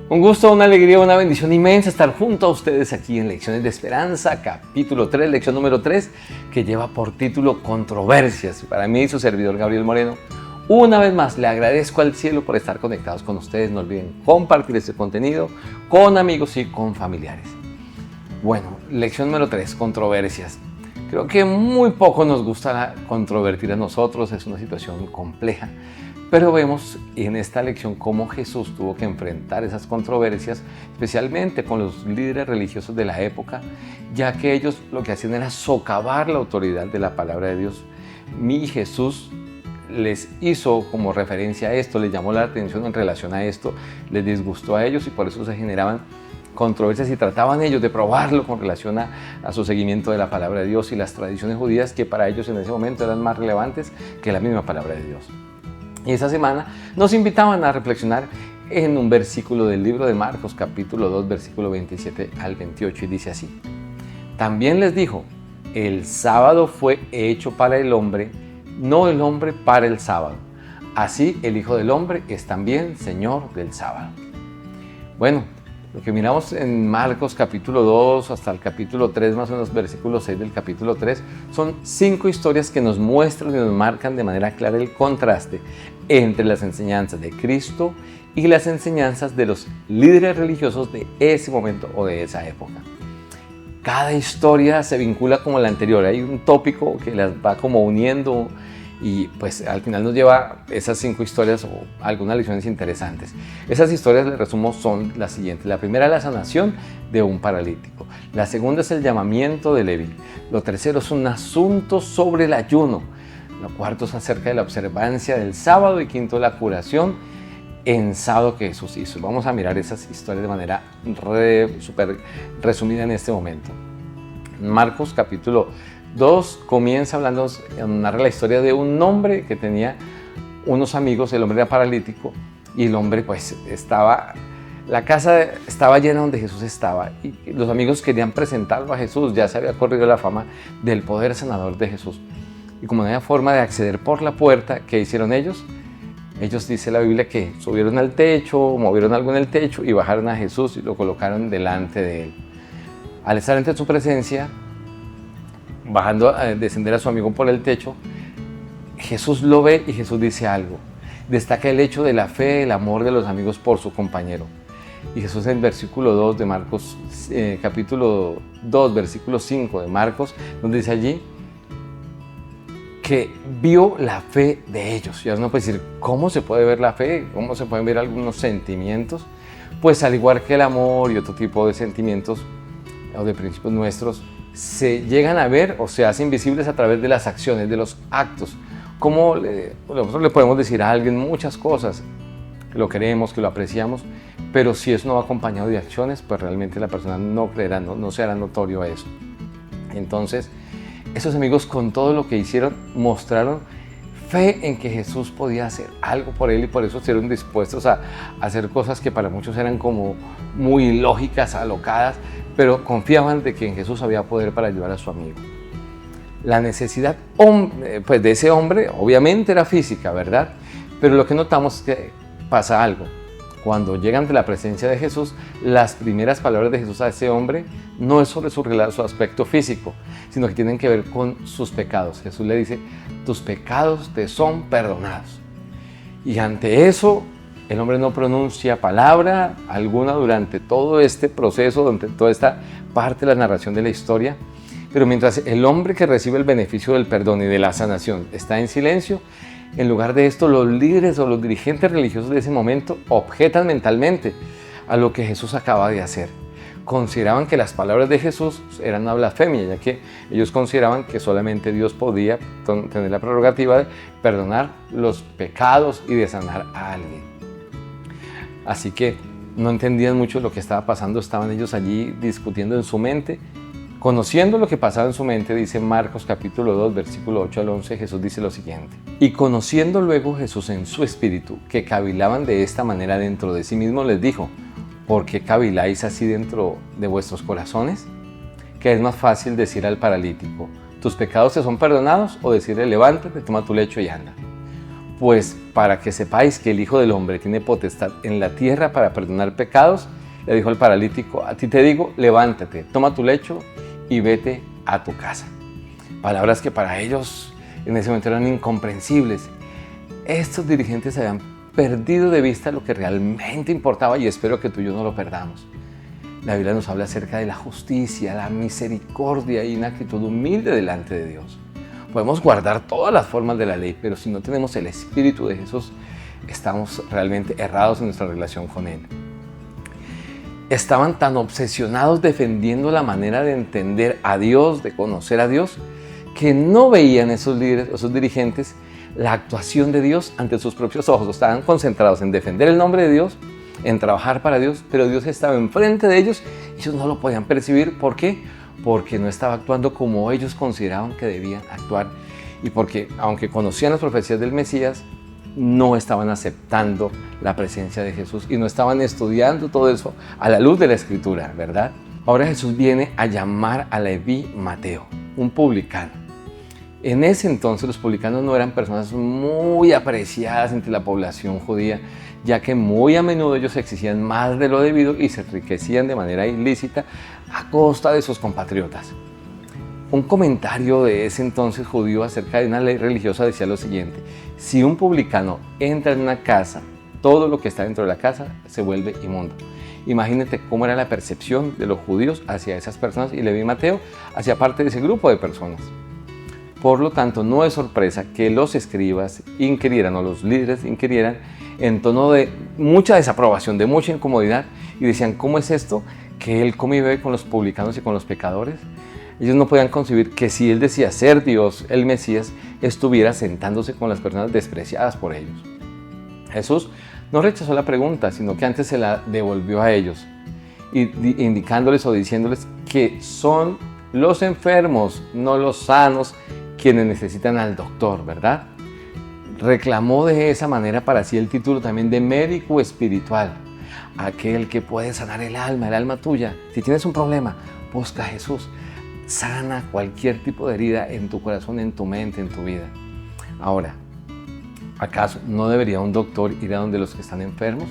Un gusto, una alegría, una bendición inmensa estar junto a ustedes aquí en Lecciones de Esperanza, capítulo 3, lección número 3, que lleva por título Controversias. Para mí, su servidor Gabriel Moreno, una vez más le agradezco al cielo por estar conectados con ustedes. No olviden compartir este contenido con amigos y con familiares. Bueno, lección número 3, controversias. Creo que muy poco nos gusta controvertir a nosotros, es una situación compleja. Pero vemos en esta lección cómo Jesús tuvo que enfrentar esas controversias, especialmente con los líderes religiosos de la época, ya que ellos lo que hacían era socavar la autoridad de la palabra de Dios. Mi Jesús les hizo como referencia a esto, les llamó la atención en relación a esto, les disgustó a ellos y por eso se generaban controversias y trataban ellos de probarlo con relación a su seguimiento de la palabra de Dios y las tradiciones judías que para ellos en ese momento eran más relevantes que la misma palabra de Dios. Y esa semana nos invitaban a reflexionar en un versículo del libro de Marcos, capítulo 2, versículo 27 al 28, y dice así: También les dijo, el sábado fue hecho para el hombre, no el hombre para el sábado. Así el Hijo del Hombre es también Señor del sábado. Bueno, lo que miramos en Marcos capítulo 2 hasta el capítulo 3, más o menos versículo 6 del capítulo 3, son 5 historias que nos muestran y nos marcan de manera clara el contraste entre las enseñanzas de Cristo y las enseñanzas de los líderes religiosos de ese momento o de esa época. Cada historia se vincula como la anterior, hay un tópico que las va como uniendo y pues al final nos lleva esas 5 historias o algunas lecciones interesantes. Esas historias, les resumo, son las siguientes. La primera es la sanación de un paralítico. La segunda es el llamamiento de Leví. Lo tercero es un asunto sobre el ayuno. Lo cuarto es acerca de la observancia del sábado y quinto la curación en sábado que Jesús hizo. Vamos a mirar esas historias de manera súper resumida en este momento. Marcos capítulo 2 comienza narra la historia de un hombre que tenía unos amigos. El hombre era paralítico y el hombre pues la casa estaba llena donde Jesús estaba y los amigos querían presentarlo a Jesús. Ya se había corrido la fama del poder sanador de Jesús y como no había forma de acceder por la puerta, ¿qué hicieron ellos? Ellos, dice la Biblia, que subieron al techo, movieron algo en el techo y bajaron a Jesús y lo colocaron delante de él. Al estar ante su presencia, bajando a descender a su amigo por el techo, Jesús lo ve y Jesús dice algo. Destaca el hecho de la fe, el amor de los amigos por su compañero. Y Jesús en versículo 2 de Marcos, capítulo 2, versículo 5 de Marcos, donde dice allí que vio la fe de ellos. Y ahora uno puede decir, ¿cómo se puede ver la fe? ¿Cómo se pueden ver algunos sentimientos? Pues al igual que el amor y otro tipo de sentimientos o de principios nuestros, se llegan a ver o se hacen visibles a través de las acciones, de los actos. Nosotros le podemos decir a alguien muchas cosas, que lo queremos, que lo apreciamos, pero si eso no va acompañado de acciones, pues realmente la persona no creerá, no se hará notorio a eso. Entonces, esos amigos con todo lo que hicieron mostraron fe en que Jesús podía hacer algo por él y por eso estuvieron dispuestos a hacer cosas que para muchos eran como muy lógicas, alocadas, pero confiaban de que en Jesús había poder para ayudar a su amigo. La necesidad pues de ese hombre obviamente era física, ¿verdad? Pero lo que notamos es que pasa algo. Cuando llegan ante la presencia de Jesús, las primeras palabras de Jesús a ese hombre no es sobre su aspecto físico, sino que tienen que ver con sus pecados. Jesús le dice, tus pecados te son perdonados. Y ante eso, el hombre no pronuncia palabra alguna durante todo este proceso, durante toda esta parte de la narración de la historia. Pero mientras el hombre que recibe el beneficio del perdón y de la sanación está en silencio, en lugar de esto, los líderes o los dirigentes religiosos de ese momento objetan mentalmente a lo que Jesús acaba de hacer. Consideraban que las palabras de Jesús eran una blasfemia, ya que ellos consideraban que solamente Dios podía tener la prerrogativa de perdonar los pecados y de sanar a alguien. Así que no entendían mucho lo que estaba pasando, estaban ellos allí discutiendo en su mente. Conociendo lo que pasaba en su mente, dice Marcos capítulo 2, versículo 8 al 11, Jesús dice lo siguiente: Y conociendo luego Jesús en su espíritu que cavilaban de esta manera dentro de sí mismo, les dijo, ¿por qué caviláis así dentro de vuestros corazones? ¿Qué es más fácil decir al paralítico, tus pecados te son perdonados? O decirle, levántate, toma tu lecho y anda. Pues para que sepáis que el Hijo del Hombre tiene potestad en la tierra para perdonar pecados, le dijo al paralítico, a ti te digo, levántate, toma tu lecho y vete a tu casa. Palabras que para ellos en ese momento eran incomprensibles. Estos dirigentes habían perdido de vista lo que realmente importaba y espero que tú y yo no lo perdamos. La Biblia nos habla acerca de la justicia, la misericordia y una actitud humilde delante de Dios. Podemos guardar todas las formas de la ley, pero si no tenemos el Espíritu de Jesús, estamos realmente errados en nuestra relación con Él. Estaban tan obsesionados defendiendo la manera de entender a Dios, de conocer a Dios, que no veían esos líderes, esos dirigentes, la actuación de Dios ante sus propios ojos. Estaban concentrados en defender el nombre de Dios, en trabajar para Dios, pero Dios estaba enfrente de ellos y ellos no lo podían percibir. ¿Por qué? Porque no estaba actuando como ellos consideraban que debían actuar y porque, aunque conocían las profecías del Mesías, no estaban aceptando la presencia de Jesús y no estaban estudiando todo eso a la luz de la Escritura, ¿verdad? Ahora Jesús viene a llamar a Leví Mateo, un publicano. En ese entonces los publicanos no eran personas muy apreciadas entre la población judía, ya que muy a menudo ellos exigían más de lo debido y se enriquecían de manera ilícita a costa de sus compatriotas. Un comentario de ese entonces judío acerca de una ley religiosa decía lo siguiente: si un publicano entra en una casa, todo lo que está dentro de la casa se vuelve inmundo. Imagínate cómo era la percepción de los judíos hacia esas personas y Leví Mateo hacía parte de ese grupo de personas. Por lo tanto, no es sorpresa que los escribas inquirieran o los líderes inquirieran en tono de mucha desaprobación, de mucha incomodidad y decían, ¿cómo es esto? ¿Que él come y bebe con los publicanos y con los pecadores? Ellos no podían concebir que si él decía ser Dios, el Mesías, estuviera sentándose con las personas despreciadas por ellos. Jesús no rechazó la pregunta, sino que antes se la devolvió a ellos, indicándoles o diciéndoles que son los enfermos, no los sanos, quienes necesitan al doctor, ¿verdad? Reclamó de esa manera para sí el título también de médico espiritual, aquel que puede sanar el alma tuya. Si tienes un problema, busca a Jesús. Sana cualquier tipo de herida en tu corazón, en tu mente, en tu vida. Ahora, ¿acaso no debería un doctor ir a donde los que están enfermos?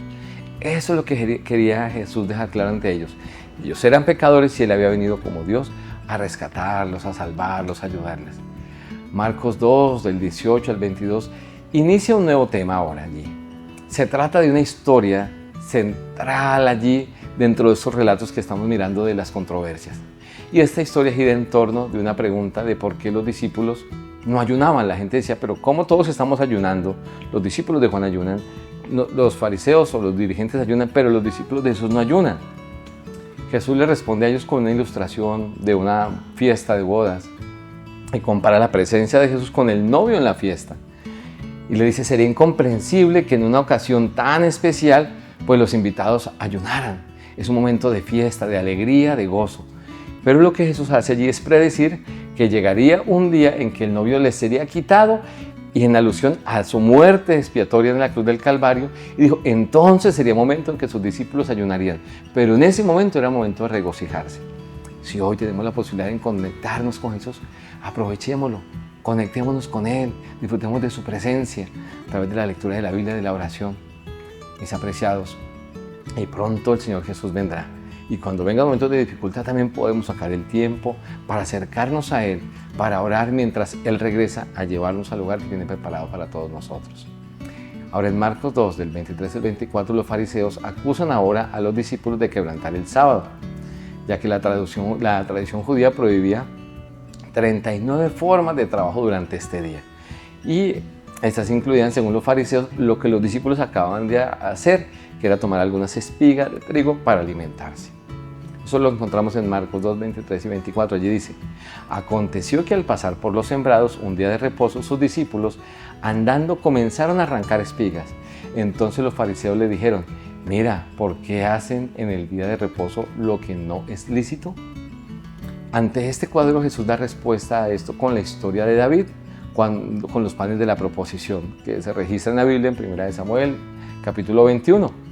Eso es lo que quería Jesús dejar claro ante ellos. Ellos eran pecadores y Él había venido como Dios a rescatarlos, a salvarlos, a ayudarles. Marcos 2, del 18 al 22, inicia un nuevo tema ahora allí. Se trata de una historia central allí dentro de esos relatos que estamos mirando de las controversias. Y esta historia gira en torno de una pregunta de por qué los discípulos no ayunaban. La gente decía, pero ¿cómo todos estamos ayunando? Los discípulos de Juan ayunan, los fariseos o los dirigentes ayunan, pero los discípulos de Jesús no ayunan. Jesús le responde a ellos con una ilustración de una fiesta de bodas y compara la presencia de Jesús con el novio en la fiesta. Y le dice, sería incomprensible que en una ocasión tan especial, pues los invitados ayunaran. Es un momento de fiesta, de alegría, de gozo. Pero lo que Jesús hace allí es predecir que llegaría un día en que el novio les sería quitado y en alusión a su muerte expiatoria en la cruz del Calvario, y dijo, entonces sería momento en que sus discípulos ayunarían. Pero en ese momento era momento de regocijarse. Si hoy tenemos la posibilidad de conectarnos con Jesús, aprovechémoslo, conectémonos con Él, disfrutemos de su presencia a través de la lectura de la Biblia y de la oración. Mis apreciados, y pronto el Señor Jesús vendrá. Y cuando venga momentos de dificultad también podemos sacar el tiempo para acercarnos a Él, para orar mientras Él regresa a llevarnos al lugar que tiene preparado para todos nosotros. Ahora en Marcos 2, del 23 al 24, los fariseos acusan ahora a los discípulos de quebrantar el sábado, ya que la tradición judía prohibía 39 formas de trabajo durante este día. Y estas incluían, según los fariseos, lo que los discípulos acababan de hacer, que era tomar algunas espigas de trigo para alimentarse. Eso lo encontramos en Marcos 2, 23 y 24. Allí dice, aconteció que al pasar por los sembrados, un día de reposo, sus discípulos, andando, comenzaron a arrancar espigas. Entonces los fariseos le dijeron, mira, ¿por qué hacen en el día de reposo lo que no es lícito? Ante este cuadro Jesús da respuesta a esto con la historia de David, con los panes de la proposición, que se registra en la Biblia en 1 Samuel, capítulo 21.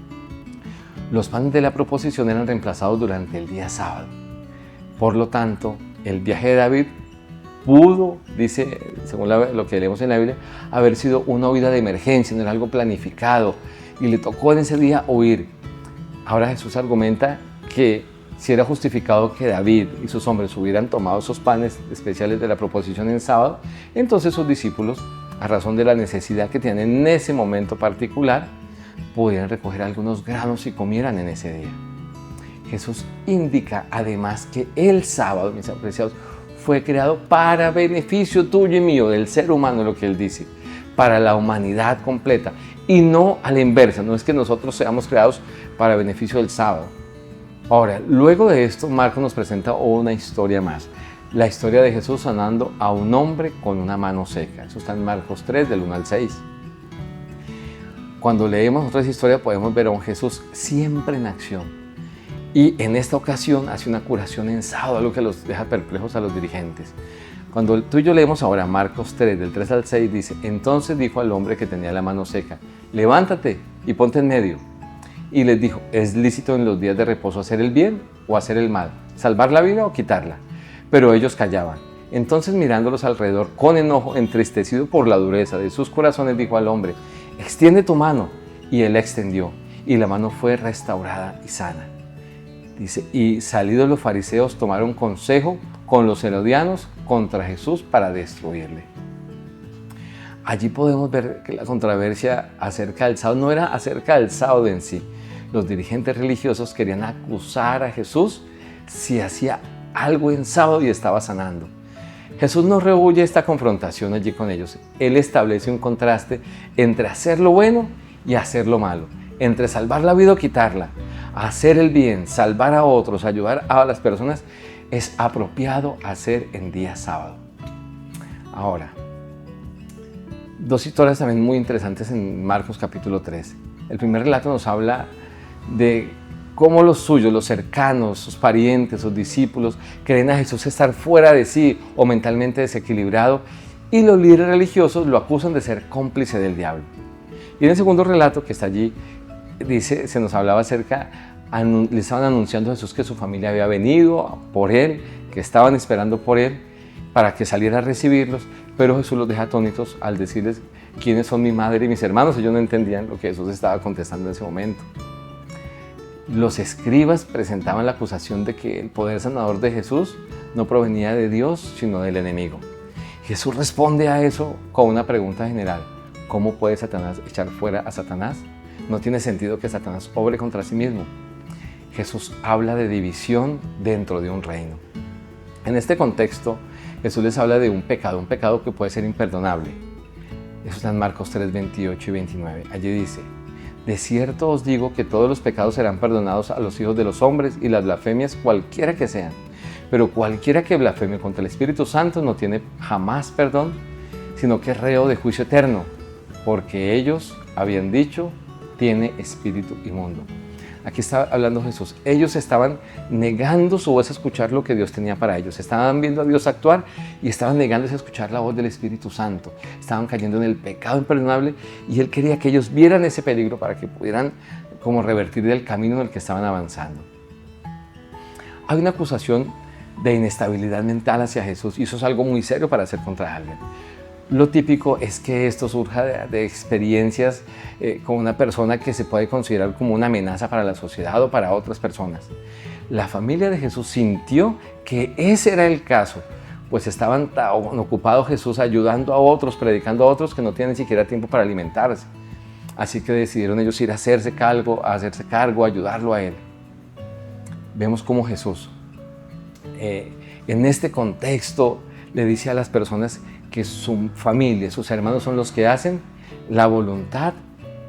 Los panes de la proposición eran reemplazados durante el día sábado. Por lo tanto, el viaje de David pudo, dice, según lo que leemos en la Biblia, haber sido una huida de emergencia, no era algo planificado, y le tocó en ese día huir. Ahora Jesús argumenta que si era justificado que David y sus hombres hubieran tomado esos panes especiales de la proposición en sábado, entonces sus discípulos, a razón de la necesidad que tenían en ese momento particular, pudieran recoger algunos granos y comieran en ese día. Jesús indica además que el sábado, mis apreciados, fue creado para beneficio tuyo y mío, del ser humano, lo que él dice, para la humanidad completa, y no a la inversa, no es que nosotros seamos creados para beneficio del sábado. Ahora, luego de esto, Marcos nos presenta una historia más, la historia de Jesús sanando a un hombre con una mano seca. Eso está en Marcos 3, del 1 al 6. Cuando leemos otra historia podemos ver a un Jesús siempre en acción. Y en esta ocasión hace una curación en sábado, algo que los deja perplejos a los dirigentes. Cuando tú y yo leemos ahora Marcos 3, del 3 al 6, dice: entonces dijo al hombre que tenía la mano seca: levántate y ponte en medio. Y les dijo: ¿es lícito en los días de reposo hacer el bien o hacer el mal? ¿Salvar la vida o quitarla? Pero ellos callaban. Entonces, mirándolos alrededor con enojo, entristecido por la dureza de sus corazones, dijo al hombre: extiende tu mano. Y él la extendió, y la mano fue restaurada y sana. Dice: y salidos los fariseos tomaron consejo con los herodianos contra Jesús para destruirle. Allí podemos ver que la controversia acerca del sábado no era acerca del sábado en sí. Los dirigentes religiosos querían acusar a Jesús si hacía algo en sábado y estaba sanando. Jesús no rehuye esta confrontación allí con ellos. Él establece un contraste entre hacer lo bueno y hacer lo malo, entre salvar la vida o quitarla. Hacer el bien, salvar a otros, ayudar a las personas, es apropiado hacer en día sábado. Ahora, dos historias también muy interesantes en Marcos capítulo 3. El primer relato nos habla de cómo los suyos, los cercanos, sus parientes, sus discípulos, creen a Jesús estar fuera de sí o mentalmente desequilibrado, y los líderes religiosos lo acusan de ser cómplice del diablo. Y en el segundo relato que está allí, dice, se nos hablaba acerca, le estaban anunciando a Jesús que su familia había venido por él, que estaban esperando por él para que saliera a recibirlos, pero Jesús los deja atónitos al decirles: ¿quiénes son mi madre y mis hermanos? Ellos no entendían lo que Jesús estaba contestando en ese momento. Los escribas presentaban la acusación de que el poder sanador de Jesús no provenía de Dios, sino del enemigo. Jesús responde a eso con una pregunta general: ¿cómo puede Satanás echar fuera a Satanás? No tiene sentido que Satanás obre contra sí mismo. Jesús habla de división dentro de un reino. En este contexto, Jesús les habla de un pecado que puede ser imperdonable. Eso está en Marcos 3, 28 y 29. Allí dice: de cierto os digo que todos los pecados serán perdonados a los hijos de los hombres y las blasfemias cualquiera que sean. Pero cualquiera que blasfeme contra el Espíritu Santo no tiene jamás perdón, sino que es reo de juicio eterno, porque ellos habían dicho: tiene espíritu inmundo. Aquí está hablando Jesús. Ellos estaban negando su voz a escuchar lo que Dios tenía para ellos. Estaban viendo a Dios actuar y estaban negándose a escuchar la voz del Espíritu Santo. Estaban cayendo en el pecado imperdonable y Él quería que ellos vieran ese peligro para que pudieran como revertir del camino en el que estaban avanzando. Hay una acusación de inestabilidad mental hacia Jesús, y eso es algo muy serio para hacer contra alguien. Lo típico es que esto surja de experiencias con una persona que se puede considerar como una amenaza para la sociedad o para otras personas. La familia de Jesús sintió que ese era el caso, pues estaban tan ocupados Jesús ayudando a otros, predicando a otros, que no tienen ni siquiera tiempo para alimentarse. Así que decidieron ellos ir a hacerse cargo, a ayudarlo a él. Vemos cómo Jesús, en este contexto, le dice a las personas que su familia, sus hermanos son los que hacen la voluntad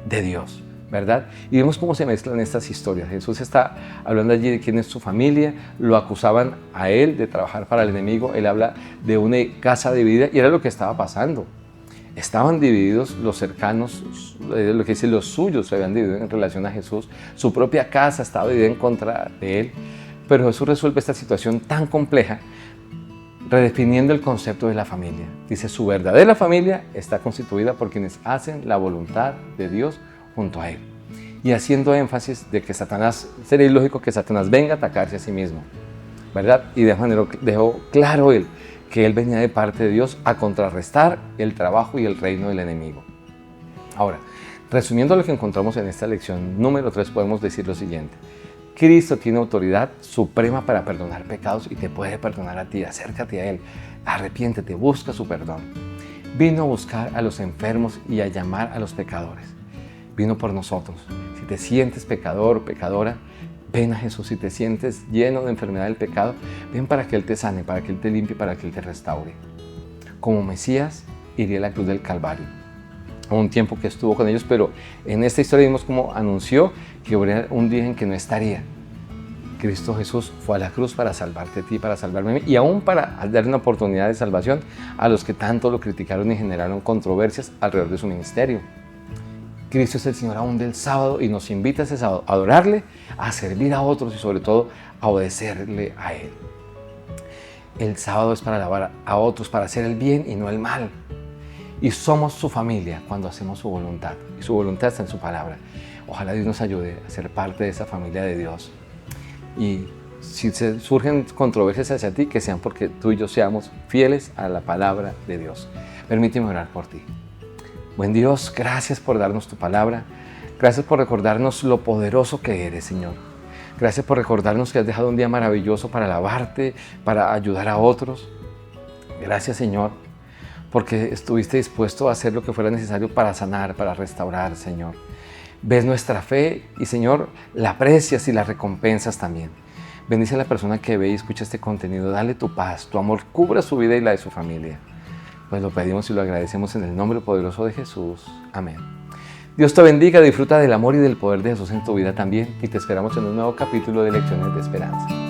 de Dios, ¿verdad? Y vemos cómo se mezclan estas historias. Jesús está hablando allí de quién es su familia, lo acusaban a él de trabajar para el enemigo, él habla de una casa dividida, y era lo que estaba pasando. Estaban divididos los cercanos, lo que dice los suyos se habían dividido en relación a Jesús, su propia casa estaba dividida en contra de él, pero Jesús resuelve esta situación tan compleja redefiniendo el concepto de la familia. Dice: su verdadera familia está constituida por quienes hacen la voluntad de Dios junto a Él. Y haciendo énfasis de que Satanás, sería ilógico que Satanás venga a atacarse a sí mismo, ¿verdad? Y de manera dejó claro Él que él venía de parte de Dios a contrarrestar el trabajo y el reino del enemigo. Ahora, resumiendo lo que encontramos en esta lección número 3, podemos decir lo siguiente. Cristo tiene autoridad suprema para perdonar pecados y te puede perdonar a ti. Acércate a Él, arrepiéntete, busca su perdón. Vino a buscar a los enfermos y a llamar a los pecadores. Vino por nosotros. Si te sientes pecador o pecadora, ven a Jesús. Si te sientes lleno de enfermedad del pecado, ven para que Él te sane, para que Él te limpie, para que Él te restaure. Como Mesías, iría a la cruz del Calvario. Hubo un tiempo que estuvo con ellos, pero en esta historia vimos cómo anunció que habría un día en que no estaría. Cristo Jesús fue a la cruz para salvarte a ti, para salvarme a mí, y aún para dar una oportunidad de salvación a los que tanto lo criticaron y generaron controversias alrededor de su ministerio. Cristo es el Señor aún del sábado y nos invita ese sábado a adorarle, a servir a otros y sobre todo a obedecerle a Él. El sábado es para alabar a otros, para hacer el bien y no el mal. Y somos su familia cuando hacemos su voluntad. Y su voluntad está en su palabra. Ojalá Dios nos ayude a ser parte de esa familia de Dios. Y si surgen controversias hacia ti, que sean porque tú y yo seamos fieles a la palabra de Dios. Permíteme orar por ti. Buen Dios, gracias por darnos tu palabra. Gracias por recordarnos lo poderoso que eres, Señor. Gracias por recordarnos que has dejado un día maravilloso para alabarte, para ayudar a otros. Gracias, Señor, porque estuviste dispuesto a hacer lo que fuera necesario para sanar, para restaurar, Señor. Ves nuestra fe y, Señor, la aprecias y la recompensas también. Bendice a la persona que ve y escucha este contenido. Dale tu paz, tu amor, cubra su vida y la de su familia. Pues lo pedimos y lo agradecemos en el nombre poderoso de Jesús. Amén. Dios te bendiga, disfruta del amor y del poder de Jesús en tu vida también y te esperamos en un nuevo capítulo de Lecciones de Esperanza.